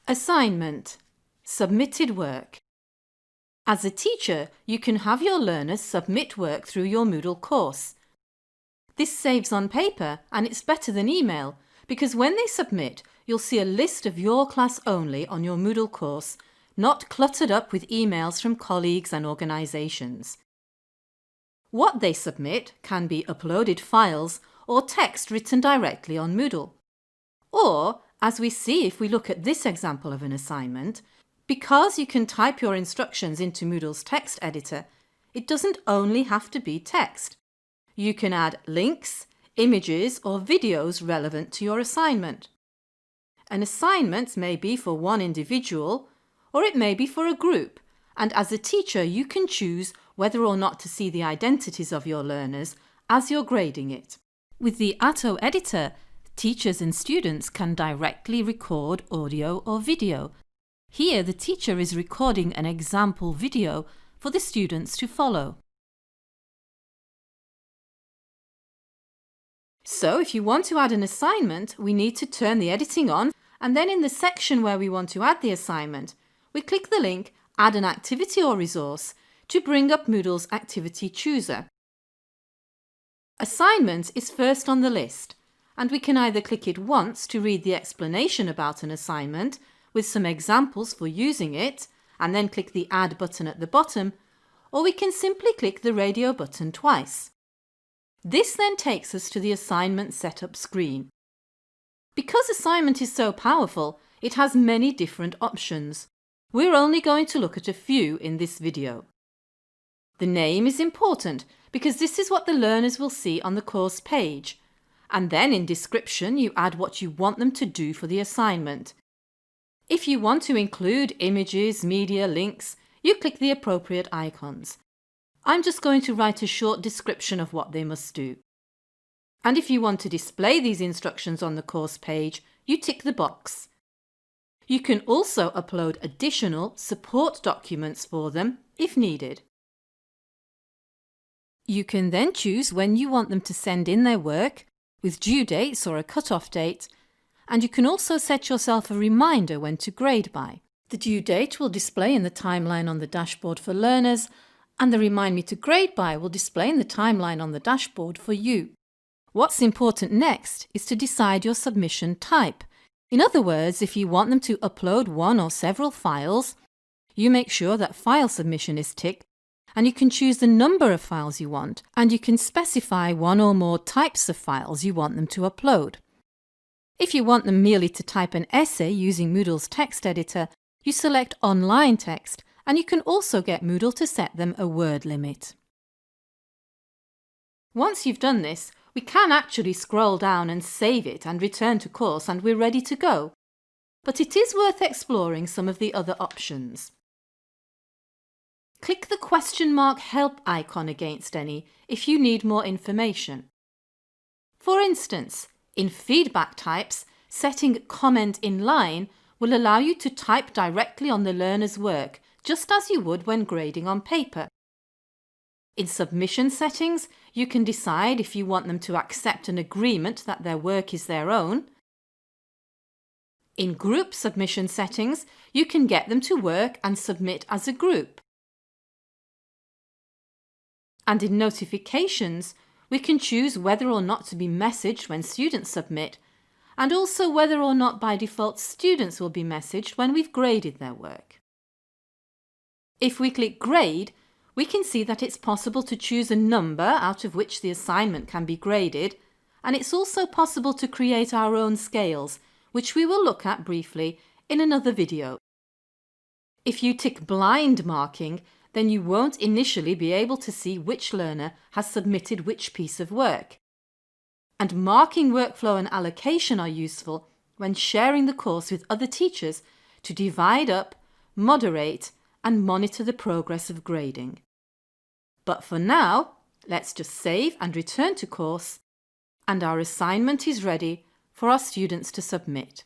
Assignment. Submitted work. As a teacher, you can have your learners submit work through your Moodle course. This saves on paper and it's better than email because when they submit, you'll see a list of your class only on your Moodle course, not cluttered up with emails from colleagues and organisations. What they submit can be uploaded files or text written directly on Moodle. Or, as we see if we look at this example of an assignment, because you can type your instructions into Moodle's text editor, it doesn't only have to be text. You can add links, images or videos relevant to your assignment. An assignment may be for one individual or it may be for a group, and as a teacher you can choose whether or not to see the identities of your learners as you're grading it. With the Atto editor, teachers and students can directly record audio or video. Here the teacher is recording an example video for the students to follow. So if you want to add an assignment, we need to turn the editing on, and then in the section where we want to add the assignment, we click the link Add an activity or resource to bring up Moodle's activity chooser. Assignment is first on the list, and we can either click it once to read the explanation about an assignment with some examples for using it, and then click the Add button at the bottom, or we can simply click the radio button twice. This then takes us to the assignment setup screen. Because assignment is so powerful, it has many different options. We're only going to look at a few in this video. The name is important because this is what the learners will see on the course page. And then in description you add what you want them to do for the assignment. If you want to include images, media, links, you click the appropriate icons. I'm just going to write a short description of what they must do. And if you want to display these instructions on the course page, you tick the box. You can also upload additional support documents for them if needed. You can then choose when you want them to send in their work, with due dates or a cut-off date, and you can also set yourself a reminder when to grade by. The due date will display in the timeline on the dashboard for learners, and the Remind Me to Grade By will display in the timeline on the dashboard for you. What's important next is to decide your submission type. In other words, if you want them to upload one or several files, you make sure that file submission is ticked, and you can choose the number of files you want, and you can specify one or more types of files you want them to upload. If you want them merely to type an essay using Moodle's text editor, you select Online Text, and you can also get Moodle to set them a word limit. Once you've done this, we can actually scroll down and save it and return to course and we're ready to go. But it is worth exploring some of the other options. Click the question mark help icon against any if you need more information. For instance, in feedback types, setting comment in line will allow you to type directly on the learner's work, just as you would when grading on paper. In submission settings, you can decide if you want them to accept an agreement that their work is their own. In group submission settings, you can get them to work and submit as a group. And in notifications, we can choose whether or not to be messaged when students submit, and also whether or not by default students will be messaged when we've graded their work. If we click Grade, we can see that it's possible to choose a number out of which the assignment can be graded, and it's also possible to create our own scales, which we will look at briefly in another video. If you tick blind marking, then you won't initially be able to see which learner has submitted which piece of work. And marking workflow and allocation are useful when sharing the course with other teachers to divide up, moderate, and monitor the progress of grading. But for now, let's just save and return to course, and our assignment is ready for our students to submit.